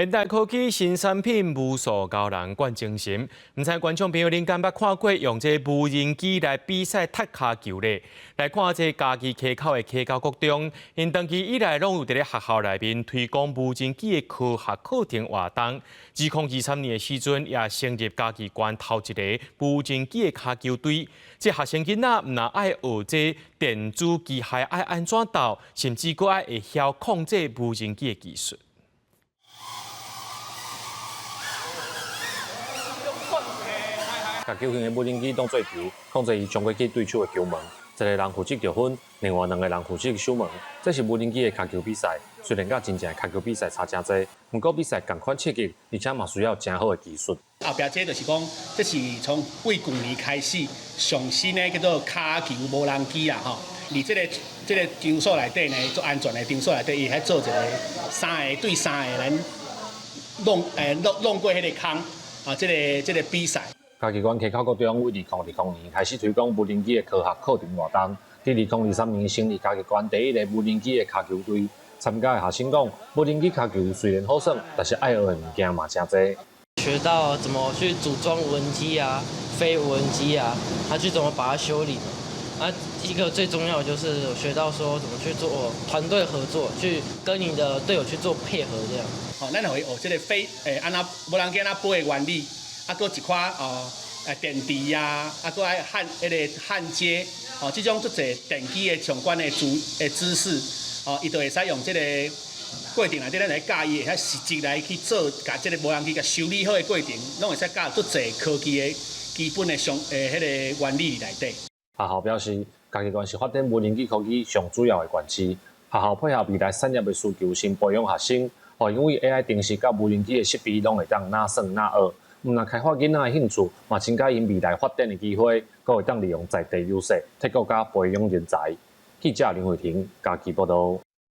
现代科技新产品无数教人惯精神，唔知观众朋友恁敢捌看过用这无人机来比赛踢骹球咧？来看这家己溪口的溪教国中，因长期以来拢有伫咧学校内面推广无人机的科学课程活动。2023年的时阵，也成立家己县头一个无人机的骹球队。这学生囡仔唔但爱学这电子机械爱安怎斗，甚至佫爱会晓控制无人机的技术。甲球型的无人机当做球，控制伊冲过去对手的球门。一个人负责得分，另外2个人负责守门。这是无人机的脚球比赛，虽然甲真正的脚球比赛差真多，不过比赛同款刺激，而且嘛需要真好的技术。后壁这就是讲，这是从为去年开始上新的叫做脚球无人机啦吼。而这个场所内底呢，做安全的场所内底，伊喺做一个3个对3个人弄过迄个坑啊，这个比赛。家己县溪口国中为2020年开始推广无人机的科学课程活动，伫2023年成立家己县第一个无人机的脚球队。参加的学生讲，无人机脚球虽然好耍，但是爱学的物件嘛真多。学到怎么去组装无人机啊、飞无人机啊，他去怎么把它修理嘛。啊，一个最重要的就是我学到说怎么去做团队合作，去跟你的队友去做配合这样。咱会学这个飞安那无人机安那飞的原理。啊，搁一款电池啊，搁爱迄个焊接，这种足侪电机的相关的知识，伊就会使用这个过程内底，咱来教伊会实际来去做，甲这个无人机甲修理好的过程，拢会使教足侪科技的基本的迄个原理内底。学校表示，家己县是发展无人机科技上主要的县市，学校配合未来产业的需求，先培养学生，因为 AI 定时甲无人机的设备拢会当哪算哪学。唔但开发囡仔的兴趣，嘛增加因未来发展的机会，阁会当利用在地优势，提高加培养人才。记者林慧婷，家己报道。